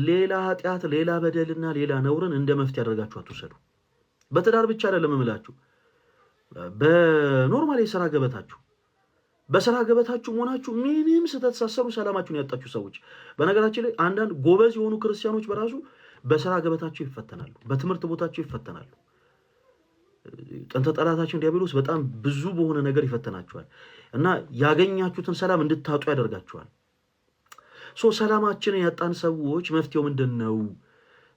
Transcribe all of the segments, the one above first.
ሌላ ኃጢአት፣ ሌላ በደልና ሌላ ነውርን እንደ መፍትሄ ያደርጋችሁ አትውሰዱ። በትዳር ብቻ አይደለም እምላችሁ፣ በኖርማል የሥራ ገበታችሁ፣ በሥራ ገበታችሁ ሆናችሁ ምንም ስህተት ሳሰሩ ሰላማችሁን ያጣችሁ ሰዎች፣ በነገራችን ላይ አንዳንድ ጎበዝ የሆኑ ክርስቲያኖች በራሱ በሥራ ገበታቸው ይፈተናሉ፣ በትምህርት ቦታቸው ይፈተናሉ። ጥንተ ጠላታችን ዲያብሎስ በጣም ብዙ በሆነ ነገር ይፈተናችኋል እና ያገኛችሁትን ሰላም እንድታጡ ያደርጋችኋል። ሰላማችንን ያጣን ሰዎች መፍትሄው ምንድነው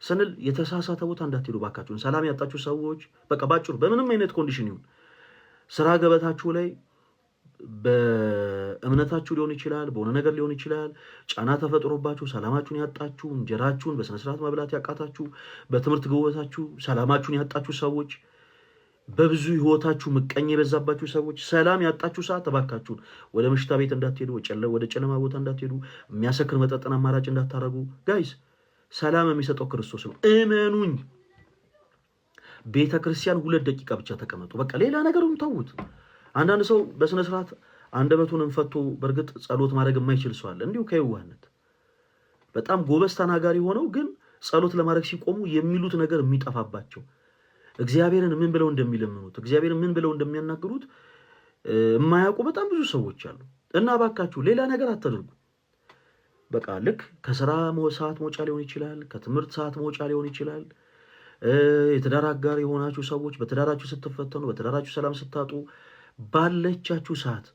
ስንል የተሳሳተ ቦታ እንዳትሄዱ ባካችሁን። ሰላም ያጣችሁ ሰዎች በቃ ባጭሩ በምንም አይነት ኮንዲሽን ይሁን ስራ ገበታችሁ ላይ በእምነታችሁ ሊሆን ይችላል፣ በሆነ ነገር ሊሆን ይችላል፣ ጫና ተፈጥሮባችሁ ሰላማችሁን ያጣችሁ፣ እንጀራችሁን በስነ ስርዓት መብላት ያቃታችሁ፣ በትምህርት ገበታችሁ ሰላማችሁን ያጣችሁ ሰዎች፣ በብዙ ህይወታችሁ ምቀኛ የበዛባችሁ ሰዎች፣ ሰላም ያጣችሁ ሰዓት ተባካችሁን ወደ ምሽታ ቤት እንዳትሄዱ፣ ወደ ጨለማ ቦታ እንዳትሄዱ፣ የሚያሰክር መጠጥን አማራጭ እንዳታረጉ። ጋይስ ሰላም የሚሰጠው ክርስቶስ ነው። እመኑኝ። ቤተ ክርስቲያን 2 ደቂቃ ብቻ ተቀመጡ። በቃ ሌላ ነገሩን ተውት። አንዳንድ ሰው በስነ ስርዓት አንደበቱን ፈቶ በእርግጥ ጸሎት ማድረግ የማይችል ሰው አለ። እንዲሁ ከየዋህነት በጣም ጎበዝ ተናጋሪ ሆነው ግን ጸሎት ለማድረግ ሲቆሙ የሚሉት ነገር የሚጠፋባቸው፣ እግዚአብሔርን ምን ብለው እንደሚለምኑት፣ እግዚአብሔርን ምን ብለው እንደሚያናግሩት የማያውቁ በጣም ብዙ ሰዎች አሉ። እና ባካችሁ ሌላ ነገር አታድርጉ። በቃ ልክ ከስራ ሰዓት መውጫ ሊሆን ይችላል፣ ከትምህርት ሰዓት መውጫ ሊሆን ይችላል። የትዳር አጋር የሆናችሁ ሰዎች በትዳራችሁ ስትፈተኑ፣ በትዳራችሁ ሰላም ስታጡ ባለቻችሁ ሰዓት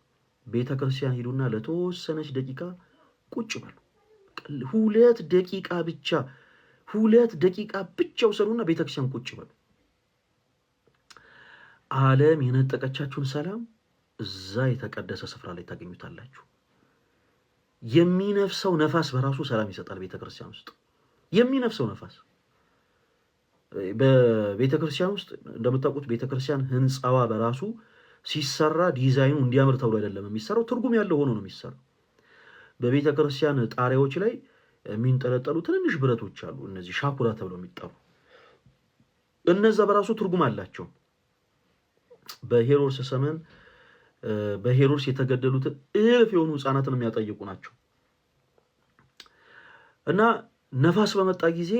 ቤተ ክርስቲያን ሂዱና ለተወሰነች ደቂቃ ቁጭ በሉ። 2 ደቂቃ ብቻ 2 ደቂቃ ብቻ ውሰዱና ቤተ ክርስቲያን ቁጭ በሉ። ዓለም የነጠቀቻችሁን ሰላም እዛ የተቀደሰ ስፍራ ላይ ታገኙታላችሁ። የሚነፍሰው ነፋስ በራሱ ሰላም ይሰጣል። ቤተ ክርስቲያን ውስጥ የሚነፍሰው ነፋስ በቤተ ክርስቲያን ውስጥ እንደምታውቁት ቤተ ክርስቲያን ህንፃዋ በራሱ ሲሰራ ዲዛይኑ እንዲያምር ተብሎ አይደለም የሚሰራው፣ ትርጉም ያለው ሆኖ ነው የሚሰራው። በቤተ ክርስቲያን ጣሪያዎች ላይ የሚንጠለጠሉ ትንንሽ ብረቶች አሉ፣ እነዚህ ሻኩራ ተብለው የሚጠሩ። እነዛ በራሱ ትርጉም አላቸው። በሄሮድስ ዘመን በሄሮድስ የተገደሉትን 1000 የሆኑ ህፃናትን የሚያጠይቁ ናቸው። እና ነፋስ በመጣ ጊዜ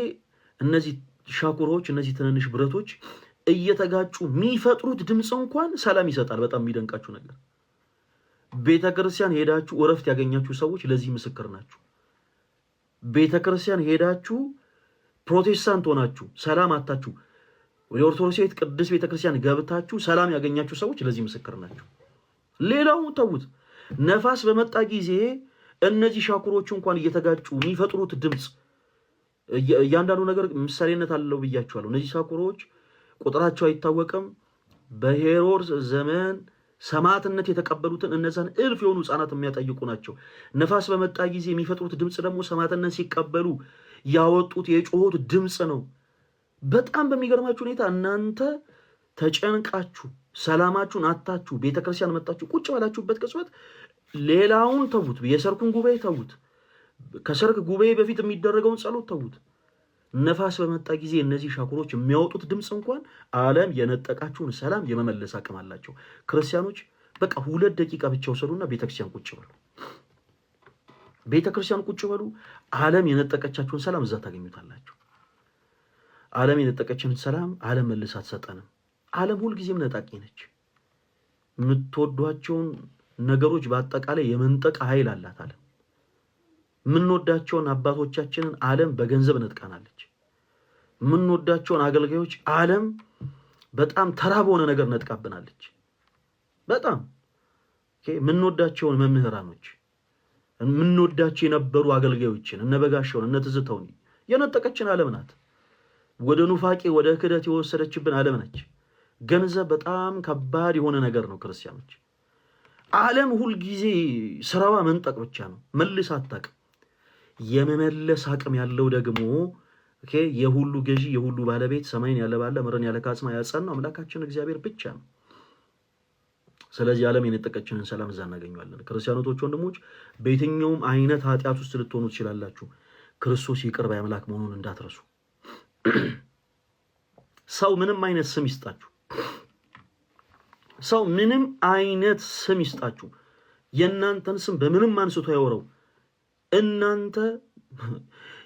እነዚህ ሻኩራዎች፣ እነዚህ ትንንሽ ብረቶች እየተጋጩ የሚፈጥሩት ድምፅ እንኳን ሰላም ይሰጣል። በጣም የሚደንቃችሁ ነገር ቤተ ክርስቲያን ሄዳችሁ እረፍት ያገኛችሁ ሰዎች ለዚህ ምስክር ናችሁ። ቤተ ክርስቲያን ሄዳችሁ ፕሮቴስታንት ሆናችሁ ሰላም አታችሁ ወደ ኦርቶዶክሳዊት ቅዱስ ቤተ ክርስቲያን ገብታችሁ ሰላም ያገኛችሁ ሰዎች ለዚህ ምስክር ናችሁ። ሌላው ተውት። ነፋስ በመጣ ጊዜ እነዚህ ሻኩሮቹ እንኳን እየተጋጩ የሚፈጥሩት ድምፅ እያንዳንዱ ነገር ምሳሌነት አለው ብያችኋለሁ። እነዚህ ሻኩሮች ቁጥራቸው አይታወቅም። በሄሮድስ ዘመን ሰማዕትነት የተቀበሉትን እነዛን 1000 የሆኑ ህፃናት የሚያጠይቁ ናቸው። ነፋስ በመጣ ጊዜ የሚፈጥሩት ድምፅ ደግሞ ሰማዕትነት ሲቀበሉ ያወጡት የጮሆት ድምፅ ነው። በጣም በሚገርማችሁ ሁኔታ እናንተ ተጨንቃችሁ ሰላማችሁን አታችሁ ቤተክርስቲያን መጣችሁ ቁጭ ባላችሁበት ቅጽበት ሌላውን ተውት። የሰርኩን ጉባኤ ተውት። ከሰርክ ጉባኤ በፊት የሚደረገውን ጸሎት ተውት። ነፋስ በመጣ ጊዜ እነዚህ ሻኩሮች የሚያወጡት ድምፅ እንኳን ዓለም የነጠቃችሁን ሰላም የመመለስ አቅም አላቸው። ክርስቲያኖች በቃ 2 ደቂቃ ብቻ ወሰዱና ቤተክርስቲያን ቁጭ በሉ። ቤተክርስቲያን ቁጭ በሉ። ዓለም የነጠቀቻችሁን ሰላም እዛ ታገኙታላችሁ። ዓለም የነጠቀችን ሰላም ዓለም መልሳ አትሰጠንም። ዓለም ሁልጊዜም ነጣቂ ነች። የምትወዷቸውን ነገሮች በአጠቃላይ የመንጠቅ ኃይል አላት ዓለም። የምንወዳቸውን አባቶቻችንን ዓለም በገንዘብ ነጥቃናለች። የምንወዳቸውን አገልጋዮች ዓለም በጣም ተራ በሆነ ነገር ነጥቃብናለች። በጣም የምንወዳቸውን መምህራኖች፣ የምንወዳቸው የነበሩ አገልጋዮችን እነ በጋሻውን እነ ትዝታውን የነጠቀችን ዓለም ናት። ወደ ኑፋቄ ወደ ክደት የወሰደችብን ዓለም ነች። ገንዘብ በጣም ከባድ የሆነ ነገር ነው። ክርስቲያኖች ዓለም ሁልጊዜ ስራዋ መንጠቅ ብቻ ነው፣ መልስ አታውቅም። የመመለስ አቅም ያለው ደግሞ የሁሉ ገዢ የሁሉ ባለቤት ሰማይን ያለባለ ምድርን ያለ ካጽማ ያጸናው አምላካችን እግዚአብሔር ብቻ ነው። ስለዚህ ዓለም የነጠቀችንን ሰላም እዛ እናገኘዋለን። ክርስቲያኖቶች ወንድሞች፣ በየትኛውም አይነት ኃጢአት ውስጥ ልትሆኑ ትችላላችሁ። ክርስቶስ ይቅር ባይ አምላክ መሆኑን እንዳትረሱ። ሰው ምንም አይነት ስም ይስጣችሁ፣ ሰው ምንም አይነት ስም ይስጣችሁ፣ የእናንተን ስም በምንም አንስቶ ያወራው እናንተ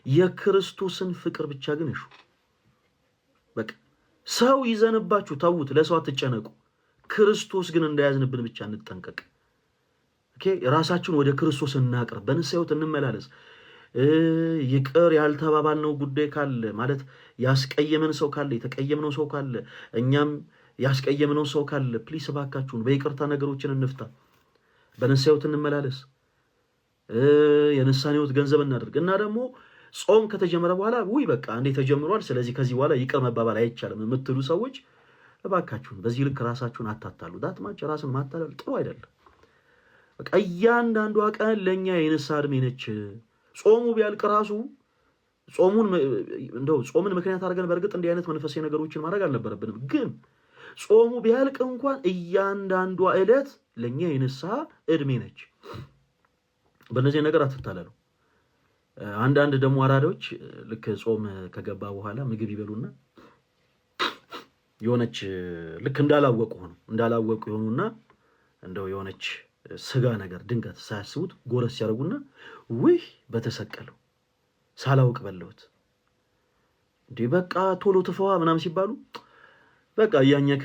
የክርስቶስን ፍቅር ብቻ ግን እሹ። በቃ ሰው ይዘንባችሁ ተውት፣ ለሰው አትጨነቁ። ክርስቶስ ግን እንዳያዝንብን ብቻ እንጠንቀቅ። ኦኬ፣ ራሳችሁን ወደ ክርስቶስ እናቅርብ፣ በንስሐ ሕይወት እንመላለስ። ይቅር ያልተባባልነው ጉዳይ ካለ ማለት ያስቀየመን ሰው ካለ የተቀየምነው ሰው ካለ እኛም ያስቀየምነው ሰው ካለ ፕሊስ እባካችሁን በይቅርታ ነገሮችን እንፍታ፣ በንስሐ ሕይወት እንመላለስ፣ የንስሐ ሕይወት ገንዘብ እናደርግ እና ደግሞ ጾም ከተጀመረ በኋላ ውይ በቃ እንዴ ተጀምሯል፣ ስለዚህ ከዚህ በኋላ ይቅር መባባል አይቻልም የምትሉ ሰዎች እባካችሁን በዚህ ልክ ራሳችሁን አታታሉ። ዳትማች ራስን ማታለል ጥሩ አይደለም። በቃ እያንዳንዷ ቀን ለእኛ የንስሐ ዕድሜ ነች። ጾሙ ቢያልቅ ራሱ ጾምን ምክንያት አድርገን በእርግጥ እንዲህ አይነት መንፈሳዊ ነገሮችን ማድረግ አልነበረብንም። ግን ጾሙ ቢያልቅ እንኳን እያንዳንዷ ዕለት ለእኛ የንስሐ ዕድሜ ነች። በእነዚህ ነገር አትታለሉ። አንዳንድ ደግሞ አራዳዎች ልክ ጾም ከገባ በኋላ ምግብ ይበሉና የሆነች ልክ እንዳላወቁ ይሆኑና እንደው የሆነች ስጋ ነገር ድንገት ሳያስቡት ጎረስ ያደርጉና ውይ በተሰቀለው ሳላውቅ በለውት እንዴ በቃ ቶሎ ትፈዋ ምናምን ሲባሉ በቃ እያኘከ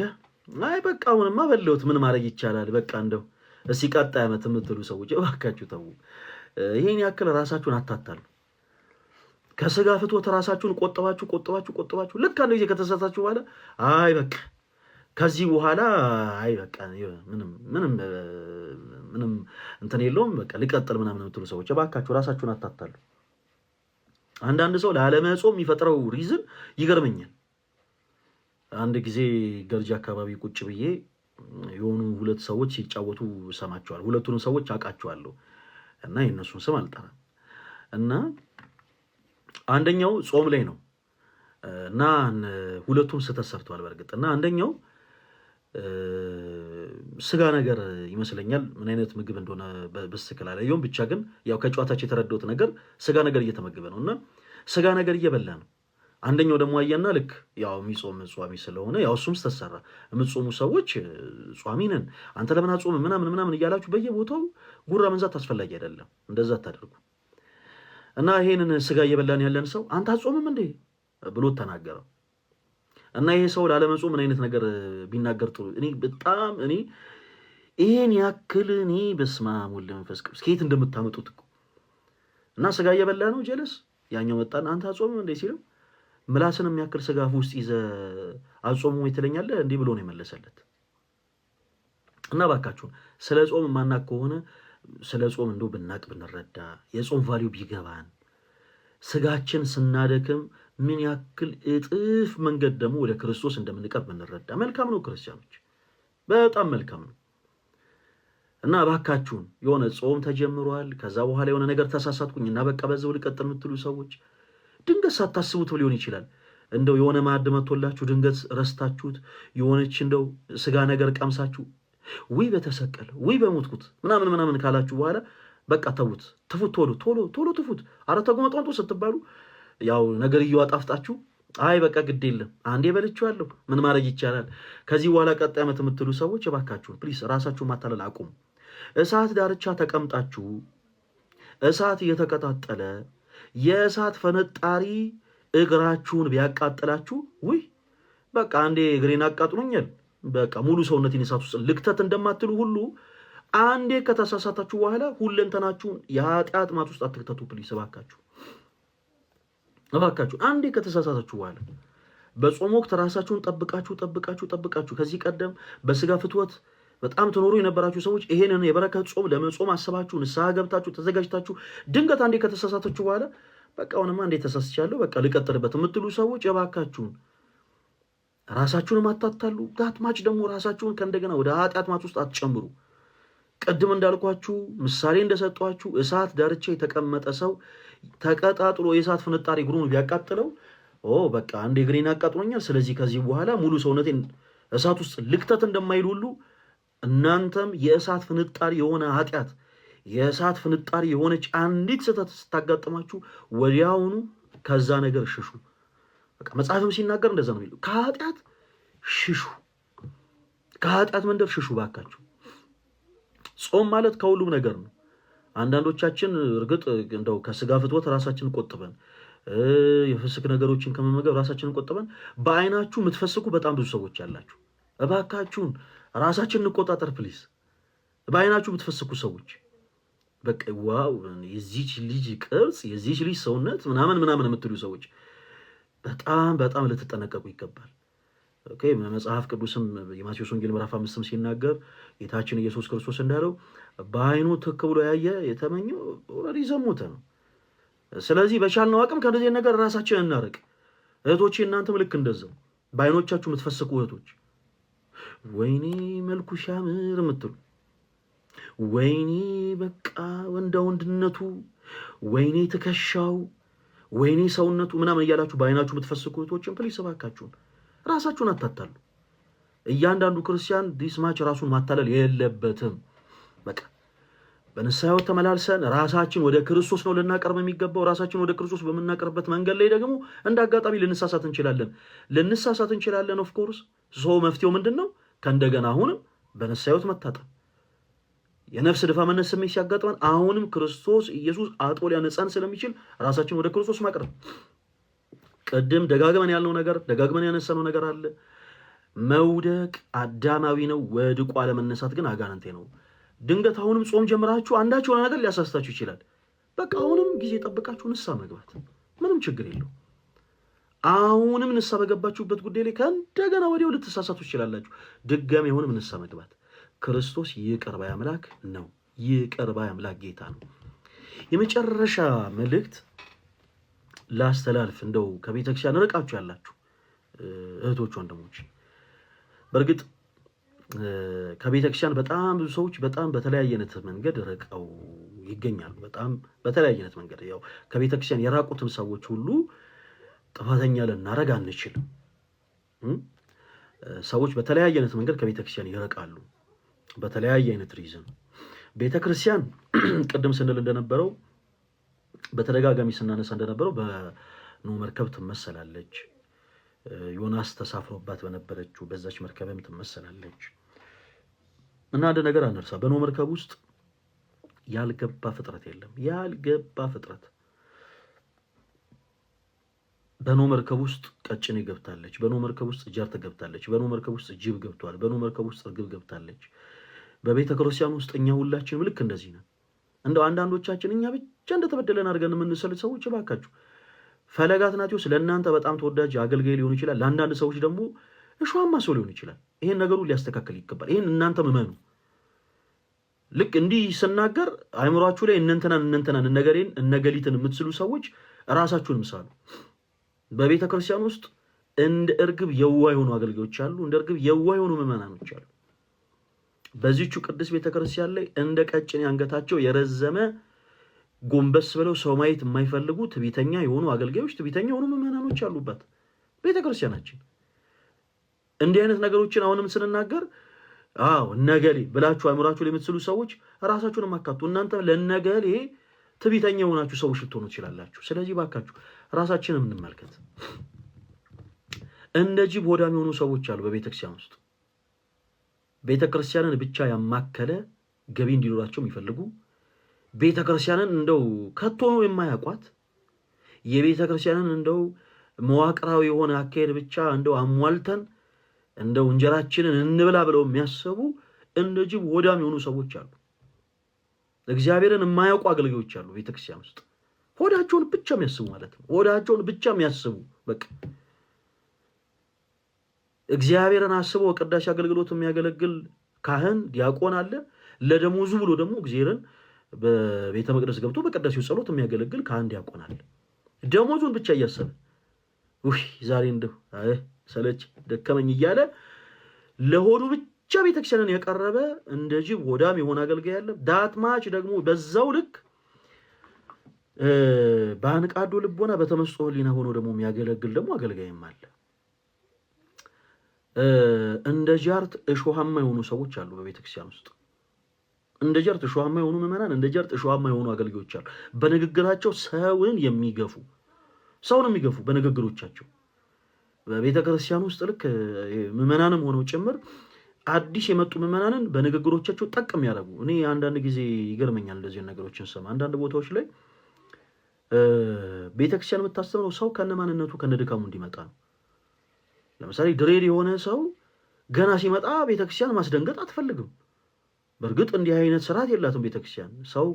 አይ በቃ አሁንማ በለውት ምን ማድረግ ይቻላል በቃ እንደው እስኪ ቀጣይ ዓመት የምትሉ ሰዎች እባካችሁ ተው። ይሄን ያክል ራሳችሁን አታታሉ። ከስጋ ፍትወት ራሳችሁን ቆጥባችሁ ልክ አንድ ጊዜ ከተሳሳችሁ በኋላ አይ በቃ ከዚህ በኋላ አይ በቃ ምንም እንትን የለውም በቃ ሊቀጥል ምናምን የምትሉ ሰዎች እባካችሁ ራሳችሁን አታታሉ። አንዳንድ ሰው ላለመጾም የሚፈጥረው ሪዝን ይገርመኛል። አንድ ጊዜ ገርጂ አካባቢ ቁጭ ብዬ የሆኑ ሁለት ሰዎች ሲጫወቱ ሰማቸዋል። ሁለቱንም ሰዎች አውቃቸዋለሁ እና የእነሱን ስም አልጠራም። እና አንደኛው ጾም ላይ ነው እና ሁለቱም ስህተት ሰርተዋል በእርግጥ። እና አንደኛው ስጋ ነገር ይመስለኛል፣ ምን አይነት ምግብ እንደሆነ በስትክክል አላየሁም። ብቻ ግን ያው ከጨዋታቸው የተረዳሁት ነገር ስጋ ነገር እየተመገበ ነው እና ስጋ ነገር እየበላ ነው። አንደኛው ደግሞ አየና ልክ ያው የሚጾም ጿሚ ስለሆነ ያው እሱም ስተሰራ የምትጾሙ ሰዎች ጿሚ ነን አንተ ለምን አጾም ምናምን እያላችሁ በየቦታው ጉራ መንዛት አስፈላጊ አይደለም። እንደዛ አታደርጉ። እና ይሄንን ስጋ እየበላን ያለን ሰው አንተ አጾምም እንዴ ብሎ ተናገረው። እና ይሄ ሰው ላለመጾም ምን አይነት ነገር ቢናገር ጥሩ? እኔ ይሄን ያክል በስመ አብ ወወልድ ወመንፈስ ቅዱስ ከየት እንደምታመጡት እኮ። እና ስጋ እየበላ ነው ጀለስ። ያኛው መጣና አንተ አጾምም እንዴ ሲለው ምላስን የሚያክል ስጋ ውስጥ ይዘ አጾሙ ይተለኛለህ እንዲህ ብሎ ነው የመለሰለት። እና ባካችሁን ስለ ጾም ማናቅ ከሆነ ስለ ጾም እንደው ብናቅ ብንረዳ የጾም ቫልዩ ቢገባን ስጋችን ስናደክም ምን ያክል እጥፍ መንገድ ደግሞ ወደ ክርስቶስ እንደምንቀርብ ብንረዳ መልካም ነው። ክርስቲያኖች በጣም መልካም ነው። እና ባካችሁን የሆነ ጾም ተጀምሯል ከዛ በኋላ የሆነ ነገር ተሳሳትኩኝ እና በቃ በዛው ልቀጥል የምትሉ ሰዎች ድንገት ሳታስቡት ሊሆን ይችላል። እንደው የሆነ ማዕድ መጥቶላችሁ ድንገት ረስታችሁት የሆነች እንደው ስጋ ነገር ቀምሳችሁ ወይ በተሰቀለ ወይ በሞትኩት ምናምን ካላችሁ በኋላ በቃ ተውት፣ ትፉት፣ ቶሎ ትፉት። አረ ተጎመጣጡ ስትባሉ ያው ነገር እያጣፍጣችሁ አይ በቃ ግድ የለም አንዴ በልቼዋለሁ ምን ማድረግ ይቻላል ከዚህ በኋላ ቀጣይ ዓመት የምትሉ ሰዎች እባካችሁ ፕሊስ ራሳችሁ ማታለል አቁሙ። እሳት ዳርቻ ተቀምጣችሁ እሳት እየተቀጣጠለ የእሳት ፈነጣሪ እግራችሁን ቢያቃጥላችሁ ውይ በቃ አንዴ እግሬን አቃጥሎኛል በቃ ሙሉ ሰውነቴን እሳት ውስጥ ልክተት እንደማትሉ ሁሉ አንዴ ከተሳሳታችሁ በኋላ ሁለንተናችሁን የኃጢአት ማጥ ውስጥ አትክተቱ ፕሊስ እባካችሁ። አንዴ ከተሳሳታችሁ በኋላ በጾም ወቅት ራሳችሁን ጠብቃችሁ ከዚህ ቀደም በስጋ ፍትወት በጣም ትኖሩ የነበራችሁ ሰዎች ይሄንን የበረከት ጾም ለመጾም አስባችሁ ንስሐ ገብታችሁ ተዘጋጅታችሁ ድንገት አንዴ ከተሳሳታችሁ በኋላ በቃ አሁንማ አንዴ ተሳስቻለሁ በቃ ልቀጥልበት የምትሉ ሰዎች እባካችሁን ራሳችሁን አታታሉ። ዳትማች ደግሞ ራሳችሁን ከእንደገና ወደ ኃጢአት ማጥ ውስጥ አትጨምሩ። ቅድም እንዳልኳችሁ ምሳሌ እንደሰጧችሁ እሳት ዳርቻ የተቀመጠ ሰው ተቀጣጥሎ የእሳት ፍንጣሪ እግሩን ቢያቃጥለው በቃ አንዴ እግሬን አቃጥሎኛል ስለዚህ ከዚህ በኋላ ሙሉ ሰውነቴን እሳት ውስጥ ልክተት እንደማይል ሁሉ እናንተም የእሳት ፍንጣሪ የሆነ ኃጢአት የእሳት ፍንጣሪ የሆነች አንዲት ስህተት ስታጋጥማችሁ ወዲያውኑ ከዛ ነገር ሽሹ። በቃ መጽሐፍም ሲናገር እንደዛ ነው የሚለው፣ ከኃጢአት ሽሹ፣ ከኃጢአት መንደር ሽሹ ባካችሁ። ጾም ማለት ከሁሉም ነገር ነው። አንዳንዶቻችን እርግጥ እንደው ከስጋ ፍትወት ራሳችን ቆጥበን የፍስክ ነገሮችን ከመመገብ ራሳችንን ቆጥበን በአይናችሁ የምትፈስኩ በጣም ብዙ ሰዎች አላችሁ። እባካችሁን ራሳችንን እንቆጣጠር ፕሊዝ። በአይናችሁ የምትፈስኩ ሰዎች በቃ ዋው የዚች ልጅ ቅርጽ የዚች ልጅ ሰውነት ምናምን የምትሉ ሰዎች በጣም በጣም ልትጠነቀቁ ይገባል። ኦኬ መጽሐፍ ቅዱስም የማቴዎስ ወንጌል ምዕራፍ 5 ሲናገር ጌታችን ኢየሱስ ክርስቶስ እንዳለው በአይኑ ትክ ብሎ ያየ የተመኘው ኦልሬዲ ዘሞተ ነው። ስለዚህ በቻልነው አቅም ከዚህ ነገር ራሳችንን እናርቅ። እህቶቼ እናንተም ልክ እንደዛው በአይኖቻችሁ የምትፈስቁ እህቶች ወይኔ መልኩ ሲያምር የምትሉ ወይኔ በቃ ወንድነቱ ወይኔ ትከሻው ወይኔ ሰውነቱ ምናምን እያላችሁ በአይናችሁ የምትፈስቁ እህቶችን ፕሊስ እባካችሁን ራሳችሁን አታታሉ። እያንዳንዱ ክርስቲያን ዲስማች ራሱን ማታለል የለበትም። በቃ በንስሐ ሕይወት ተመላልሰን ራሳችን ወደ ክርስቶስ ነው ልናቀርብ የሚገባው። ራሳችን ወደ ክርስቶስ በምናቀርበት መንገድ ላይ ደግሞ እንደ አጋጣሚ ልንሳሳት እንችላለን። ኦፍ ኮርስ መፍትሄው ምንድን ነው? ከእንደገና አሁንም በንስሐ ሕይወት መታጠብ። የነፍስ ድፋምነት ስሜት ሲያጋጥመን አሁንም ክርስቶስ ኢየሱስ አጥቦ ሊያነጻን ስለሚችል ራሳችን ወደ ክርስቶስ ማቅረብ። ቅድም ደጋግመን ያነሳነው ነገር አለ። መውደቅ አዳማዊ ነው፣ ወድቆ አለመነሳት ግን አጋንንቴ ነው። ድንገት አሁንም ጾም ጀምራችሁ አንዳች የሆነ ነገር ሊያሳስታችሁ ይችላል። በቃ አሁንም ጊዜ ጠብቃችሁ ንስሐ መግባት ምንም ችግር የለው። አሁንም ንስሐ በገባችሁበት ጉዳይ ላይ ከእንደገና ወዲያው ልትሳሳቱ ትችላላችሁ። ድጋሚ አሁንም ንስሐ መግባት። ክርስቶስ ይቅር ባይ አምላክ ነው። ይቅር ባይ አምላክ ጌታ ነው። የመጨረሻ መልእክት ላስተላልፍ። እንደው ከቤተክርስቲያን ርቃችሁ ያላችሁ እህቶች ወንድሞች፣ በእርግጥ ከቤተክርስቲያን በጣም ብዙ ሰዎች በጣም በተለያየ አይነት መንገድ ርቀው ይገኛሉ። በጣም በተለያየ አይነት መንገድ ያው ከቤተክርስቲያን የራቁትን ሰዎች ሁሉ ጥፋተኛ ልናረግ አንችልም። ሰዎች በተለያየ አይነት መንገድ ከቤተክርስቲያን ይርቃሉ፣ በተለያየ አይነት ሪዝን። ቤተክርስቲያን ቅድም ስንል እንደነበረው በተደጋጋሚ ስናነሳ እንደነበረው በኖህ መርከብ ትመሰላለች። ዮናስ ተሳፍሮባት በነበረችው በዛች መርከብም ትመሰላለች። እና አንድ ነገር አንርሳ፣ በኖህ መርከብ ውስጥ ያልገባ ፍጥረት የለም። ያልገባ ፍጥረት በኖህ መርከብ ውስጥ ቀጭኔ ገብታለች። በኖህ መርከብ ውስጥ ጀርት ገብታለች። በኖህ መርከብ ውስጥ ጅብ ገብቷል። በኖህ መርከብ ውስጥ እርግብ ገብታለች። በቤተ ክርስቲያን ውስጥ እኛ ሁላችንም ልክ እንደዚህ ነን። እንደው አንዳንዶቻችን እኛ ብቻ እንደተበደለን አድርገን የምንሰል ሰዎች እባካችሁ፣ ፈለገ አትናቴዎስ ለእናንተ በጣም ተወዳጅ አገልጋይ ሊሆን ይችላል። ለአንዳንድ ሰዎች ደግሞ እሾሃማ ሰው ሊሆን ይችላል። ይሄን ነገሩ ሊያስተካክል ይገባል። ይሄን እናንተም እመኑ። ልክ እንዲህ ስናገር አይምሯችሁ ላይ እነንተናን እነገሊትን የምትስሉ ሰዎች ራሳችሁን ምሳሉ። በቤተ ክርስቲያን ውስጥ እንደ እርግብ የዋህ የሆኑ አገልጋዮች አሉ። እንደ እርግብ የዋህ የሆኑ ምዕመናኖች አሉ። በዚህቹ ቅዱስ ቤተ ክርስቲያን ላይ እንደ ቀጭኔ አንገታቸው የረዘመ ጎንበስ ብለው ሰው ማየት የማይፈልጉ ትዕቢተኛ የሆኑ አገልጋዮች፣ ትዕቢተኛ የሆኑ ምዕመናኖች አሉባት ቤተ ክርስቲያናችን። እንዲህ አይነት ነገሮችን አሁንም ስንናገር እነገሌ ብላችሁ አእምሯችሁ ላይ የምትስሉ ሰዎች ራሳችሁን ማካቱ። እናንተ ለነገሌ ትዕቢተኛ የሆናችሁ ሰዎች ልትሆኑ ትችላላችሁ። ስለዚህ ባካችሁ ራሳችንን እንመልከት። እንደ ጅብ ሆዳም የሆኑ ሰዎች አሉ በቤተክርስቲያን ውስጥ። ቤተክርስቲያንን ብቻ ያማከለ ገቢ እንዲኖራቸው የሚፈልጉ፣ ቤተክርስቲያንን እንደው ከቶ ነው የማያውቋት፣ የቤተክርስቲያንን እንደው መዋቅራዊ የሆነ አካሄድ ብቻ እንደው አሟልተን እንደው እንጀራችንን እንብላ ብለው የሚያስቡ እንደ ጅብ ሆዳም የሆኑ ሰዎች አሉ። እግዚአብሔርን የማያውቁ አገልጋዮች አሉ ቤተክርስቲያን ውስጥ። ሆዳቸውን ብቻ የሚያስቡ ማለት ነው። ሆዳቸውን ብቻ የሚያስቡ በቃ እግዚአብሔርን አስቦ ቅዳሴ አገልግሎት የሚያገለግል ካህን ዲያቆን አለ። ለደሞዙ ብሎ ደግሞ እግዚአብሔርን በቤተ መቅደስ ገብቶ በቅዳሴው ጸሎት የሚያገለግል ካህን ዲያቆን አለ። ደሞዙን ብቻ እያሰበ ዛሬ እንደው ሰለች ደከመኝ እያለ ለሆዱ ብቻ ቤተክርስቲያንን ያቀረበ እንደ ጅብ ሆዳም የሆነ አገልጋይ አለ። ዳትማች ደግሞ በዛው ልክ በአንቃዶ ልቦና በተመስጦ ሕሊና ሆኖ ደግሞ የሚያገለግል ደግሞ አገልጋይም አለ። እንደ ጃርት እሾሃማ የሆኑ ሰዎች አሉ በቤተክርስቲያን ውስጥ። እንደ ጃርት እሾሃማ የሆኑ ምዕመናን፣ እንደ ጃርት እሾሃማ የሆኑ አገልጋዮች አሉ። በንግግራቸው ሰውን የሚገፉ በንግግሮቻቸው በቤተክርስቲያን ውስጥ ልክ ምዕመናንም ሆነው ጭምር አዲስ የመጡ ምዕመናንን በንግግሮቻቸው ጠቅ የሚያደርጉ። እኔ አንዳንድ ጊዜ ይገርመኛል እንደዚህ ነገሮችን ሰማ። አንዳንድ ቦታዎች ላይ ቤተክርስቲያን የምታስተምረው ሰው ከነማንነቱ ከነድካሙ እንዲመጣ ነው። ለምሳሌ ድሬድ የሆነ ሰው ገና ሲመጣ ቤተክርስቲያን ማስደንገጥ አትፈልግም። በእርግጥ እንዲህ አይነት ስርዓት የላትም ቤተክርስቲያን። ሰው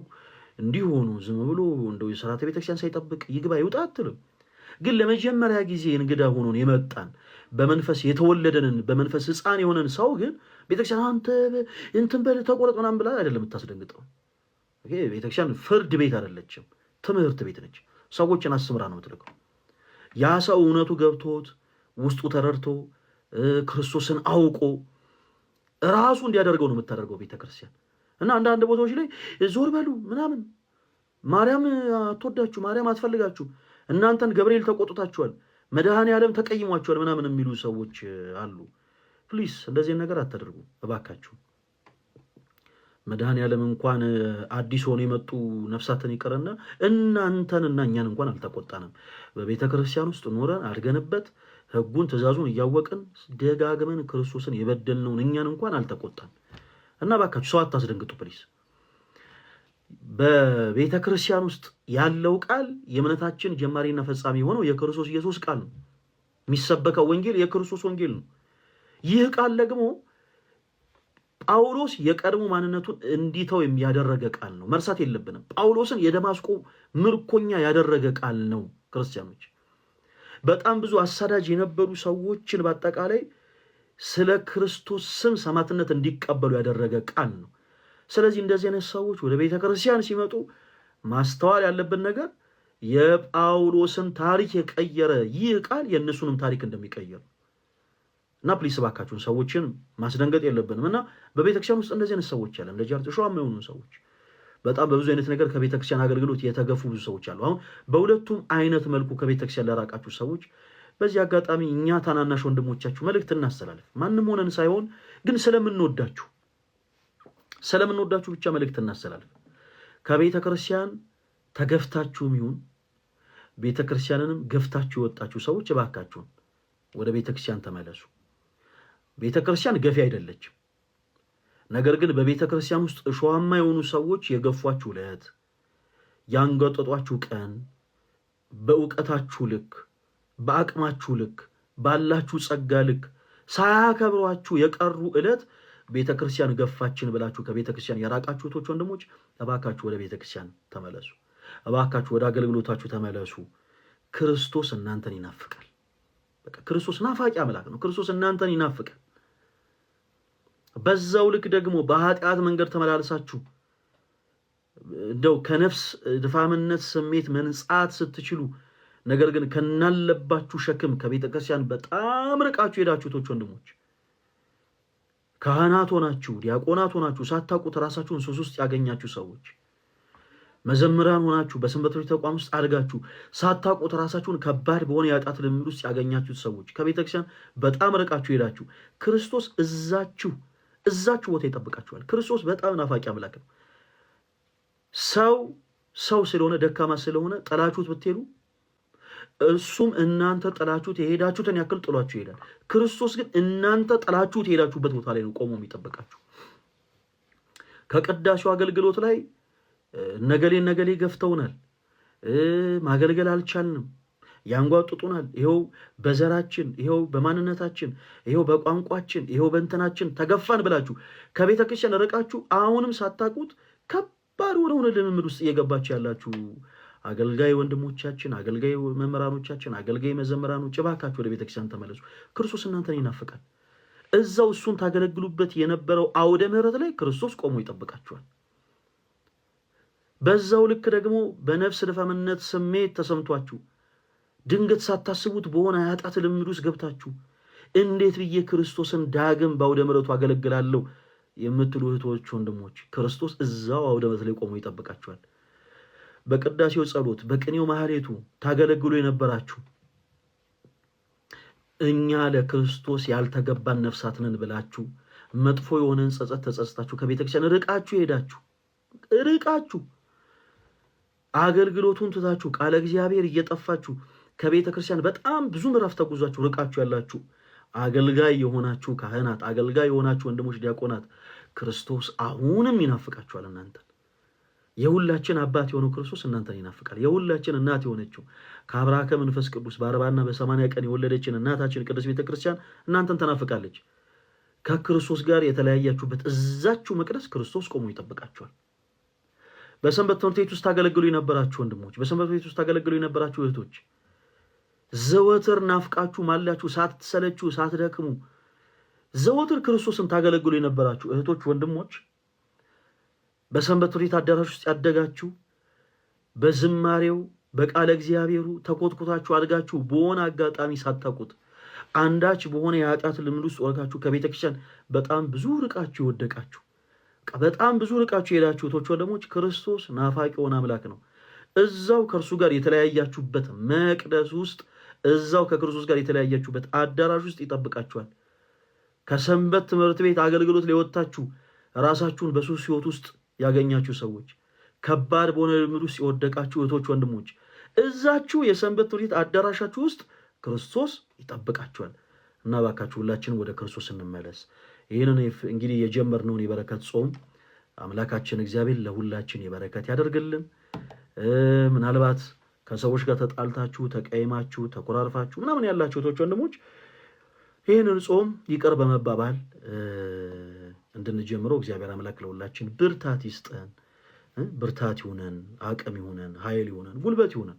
እንዲህ ሆኖ ዝም ብሎ እንደው የስርዓተ ቤተክርስቲያን ሳይጠብቅ ይግባ ይውጣ አትልም። ግን ለመጀመሪያ ጊዜ እንግዳ ሆኖን የመጣን በመንፈስ የተወለደንን በመንፈስ ሕፃን የሆነን ሰው ግን ቤተክርስቲያን አንተ እንትን በል ተቆረጥ ምናምን ብላ አይደለም የምታስደንግጠው። ቤተክርስቲያን ፍርድ ቤት አይደለችም፣ ትምህርት ቤት ነች። ሰዎችን አስምራ ነው የምትልከው። ያ ሰው እውነቱ ገብቶት ውስጡ ተረድቶ ክርስቶስን አውቆ ራሱ እንዲያደርገው ነው የምታደርገው ቤተክርስቲያን። እና አንዳንድ ቦታዎች ላይ ዞር በሉ ምናምን፣ ማርያም አትወዳችሁ፣ ማርያም አትፈልጋችሁ፣ እናንተን ገብርኤል ተቆጥታችኋል፣ መድኃኔ ዓለም ተቀይሟችኋል ምናምን የሚሉ ሰዎች አሉ። ፕሊስ እንደዚህ ነገር አታደርጉ እባካችሁ። መድኃኔ ዓለም እንኳን አዲስ ሆኖ የመጡ ነፍሳትን ይቀርና እናንተንና እኛን እንኳን አልተቆጣንም። በቤተ ክርስቲያን ውስጥ ኖረን አድገንበት ሕጉን ትእዛዙን እያወቅን ደጋግመን ክርስቶስን የበደልነውን እኛን እንኳን አልተቆጣን እና እባካችሁ ሰው አታስደንግጡ ፕሊስ። በቤተ ክርስቲያን ውስጥ ያለው ቃል የእምነታችን ጀማሪና ፈጻሚ የሆነው የክርስቶስ ኢየሱስ ቃል ነው። የሚሰበከው ወንጌል የክርስቶስ ወንጌል ነው። ይህ ቃል ደግሞ ጳውሎስ የቀድሞ ማንነቱን እንዲተው የሚያደረገ ቃል ነው። መርሳት የለብንም። ጳውሎስን የደማስቆ ምርኮኛ ያደረገ ቃል ነው። ክርስቲያኖች በጣም ብዙ አሳዳጅ የነበሩ ሰዎችን በአጠቃላይ ስለ ክርስቶስ ስም ሰማዕትነት እንዲቀበሉ ያደረገ ቃል ነው። ስለዚህ እንደዚህ አይነት ሰዎች ወደ ቤተ ክርስቲያን ሲመጡ ማስተዋል ያለብን ነገር የጳውሎስን ታሪክ የቀየረ ይህ ቃል የእነሱንም ታሪክ እንደሚቀየር እና ፕሊስ እባካችሁን ሰዎችን ማስደንገጥ የለብንም። እና በቤተክርስቲያን ውስጥ እንደዚህ አይነት ሰዎች አለ እንደ ጃርት ሸዋ የሆኑ ሰዎች በጣም በብዙ አይነት ነገር ከቤተክርስቲያን አገልግሎት የተገፉ ብዙ ሰዎች አሉ። አሁን በሁለቱም አይነት መልኩ ከቤተክርስቲያን ለራቃችሁ ሰዎች በዚህ አጋጣሚ እኛ ታናናሽ ወንድሞቻችሁ መልእክት እናስተላልፍ። ማንም ሆነን ሳይሆን ግን ስለምንወዳችሁ ብቻ መልእክት እናስተላልፍ። ከቤተ ክርስቲያን ተገፍታችሁም ይሁን ቤተ ክርስቲያንንም ገፍታችሁ የወጣችሁ ሰዎች እባካችሁን ወደ ቤተ ክርስቲያን ተመለሱ። ቤተ ክርስቲያን ገፊ አይደለችም። ነገር ግን በቤተ ክርስቲያን ውስጥ እሾሃማ የሆኑ ሰዎች የገፏችሁ ዕለት፣ ያንገጠጧችሁ ቀን፣ በእውቀታችሁ ልክ፣ በአቅማችሁ ልክ፣ ባላችሁ ጸጋ ልክ ሳያከብሯችሁ የቀሩ ዕለት ቤተ ክርስቲያን ገፋችን ብላችሁ ከቤተ ክርስቲያን የራቃችሁ እህቶች ወንድሞች እባካችሁ ወደ ቤተ ክርስቲያን ተመለሱ። እባካችሁ ወደ አገልግሎታችሁ ተመለሱ። ክርስቶስ እናንተን ይናፍቃል። በቃ ክርስቶስ ናፋቂ አምላክ ነው። ክርስቶስ እናንተን ይናፍቃል። በዛው ልክ ደግሞ በኃጢአት መንገድ ተመላልሳችሁ እንደው ከነፍስ ድፋምነት ስሜት መንጻት ስትችሉ ነገር ግን ከናለባችሁ ሸክም ከቤተ ክርስቲያን በጣም ርቃችሁ ሄዳችሁ እህቶች ወንድሞች ካህናት ሆናችሁ ዲያቆናት ሆናችሁ ሳታውቁት ራሳችሁን ሱስ ውስጥ ያገኛችሁ ሰዎች፣ መዘምራን ሆናችሁ በሰንበት ትምህርት ተቋም ውስጥ አድጋችሁ ሳታውቁት ራሳችሁን ከባድ በሆነ የኃጢአት ልምምድ ውስጥ ያገኛችሁት ሰዎች፣ ከቤተክርስቲያን በጣም ርቃችሁ ሄዳችሁ ክርስቶስ እዛችሁ ቦታ ይጠብቃችኋል። ክርስቶስ በጣም ናፋቂ አምላክ ነው። ሰው ስለሆነ ደካማ ስለሆነ ጠላችሁት ብትሄዱ እሱም እናንተ ጠላችሁት የሄዳችሁትን ያክል ጥሏችሁ ይሄዳል። ክርስቶስ ግን እናንተ ጠላችሁት የሄዳችሁበት ቦታ ላይ ነው ቆሞ የሚጠብቃችሁ። ከቅዳሴው አገልግሎት ላይ ነገሌ ገፍተውናል፣ ማገልገል አልቻልንም፣ ያንጓጥጡናል፣ ይኸው በዘራችን፣ ይኸው በማንነታችን፣ ይኸው በቋንቋችን፣ ይኸው በእንትናችን ተገፋን ብላችሁ ከቤተ ክርስቲያን ርቃችሁ አሁንም ሳታውቁት ከባድ ሆነ ልምምድ ውስጥ እየገባችሁ ያላችሁ አገልጋይ ወንድሞቻችን፣ አገልጋይ መምህራኖቻችን፣ አገልጋይ መዘምራኖች እባካችሁ ወደ ቤተክርስቲያን ተመለሱ። ክርስቶስ እናንተን ይናፍቃል። እዛው እሱን ታገለግሉበት የነበረው አውደ ምሕረት ላይ ክርስቶስ ቆሞ ይጠብቃችኋል። በዛው ልክ ደግሞ በነፍስ ድፋምነት ስሜት ተሰምቷችሁ ድንገት ሳታስቡት በሆነ የኃጢአት ልምድ ውስጥ ገብታችሁ እንዴት ብዬ ክርስቶስን ዳግም በአውደ ምሕረቱ አገለግላለሁ የምትሉ እህቶች ወንድሞች ክርስቶስ እዛው አውደ ምሕረት ላይ ቆሞ ይጠብቃችኋል። በቅዳሴው ጸሎት፣ በቅኔው ማህሌቱ ታገለግሉ የነበራችሁ እኛ ለክርስቶስ ያልተገባን ነፍሳት ነን ብላችሁ መጥፎ የሆነን ጸጸት ተጸጽታችሁ ከቤተክርስቲያን ርቃችሁ አገልግሎቱን ትታችሁ ቃለ እግዚአብሔር እየጠፋችሁ ከቤተ ክርስቲያን በጣም ብዙ ምዕራፍ ተጉዛችሁ ርቃችሁ ያላችሁ አገልጋይ የሆናችሁ ካህናት፣ አገልጋይ የሆናችሁ ወንድሞች ዲያቆናት ክርስቶስ አሁንም ይናፍቃችኋል። እናንተ የሁላችን አባት የሆነው ክርስቶስ እናንተን ይናፍቃል። የሁላችን እናት የሆነችው ከአብርሃ ከመንፈስ ቅዱስ በ40ና በ80 ቀን የወለደችን እናታችን ቅድስት ቤተክርስቲያን እናንተን ተናፍቃለች። ከክርስቶስ ጋር የተለያያችሁበት እዛችሁ መቅደስ ክርስቶስ ቆሞ ይጠብቃችኋል። በሰንበት ትምህርት ቤት ውስጥ ታገለግሉ የነበራችሁ ወንድሞች፣ በሰንበት ቤት ውስጥ ታገለግሉ የነበራችሁ እህቶች፣ ዘወትር ናፍቃችሁ ማላችሁ ሳትሰለችሁ ሳትደክሙ ዘወትር ክርስቶስን ታገለግሉ የነበራችሁ እህቶች፣ ወንድሞች፣ በሰንበት ትምህርት ቤት አዳራሽ ውስጥ ያደጋችሁ በዝማሬው በቃለ እግዚአብሔሩ ተኮትኩታችሁ አድጋችሁ በሆነ አጋጣሚ ሳታውቁት አንዳች በሆነ የኃጢአት ልምድ ውስጥ ወርጋችሁ ከቤተክርስቲያን በጣም ብዙ ርቃችሁ የወደቃችሁ በጣም ብዙ ርቃችሁ የሄዳችሁ እህቶች፣ ወንድሞች፣ ክርስቶስ ናፋቂ የሆነ አምላክ ነው። እዛው ከእርሱ ጋር የተለያያችሁበት መቅደስ ውስጥ እዛው ከክርስቶስ ጋር የተለያያችሁበት አዳራሽ ውስጥ ይጠብቃችኋል። ከሰንበት ትምህርት ቤት አገልግሎት ሊወጣችሁ ራሳችሁን በሱስ ሕይወት ውስጥ ያገኛችሁ ሰዎች፣ ከባድ በሆነ ልምድ ውስጥ የወደቃችሁ እህቶች፣ ወንድሞች፣ እዛችሁ የሰንበት ትምህርት ቤት አዳራሻችሁ ውስጥ ክርስቶስ ይጠብቃችኋል እና እባካችሁ ሁላችን ወደ ክርስቶስ እንመለስ። ይህንን እንግዲህ የጀመርነውን የበረከት ጾም አምላካችን እግዚአብሔር ለሁላችን የበረከት ያደርግልን። ምናልባት ከሰዎች ጋር ተጣልታችሁ ተቀይማችሁ ተኮራርፋችሁ ምናምን ያላችሁ እህቶች፣ ወንድሞች ይህንን ጾም ይቅር በመባባል እንድንጀምረው እግዚአብሔር አምላክ ለሁላችን ብርታት ይስጠን። ብርታት ይሁነን፣ አቅም ይሁነን፣ ኃይል ይሁነን፣ ጉልበት ይሁነን።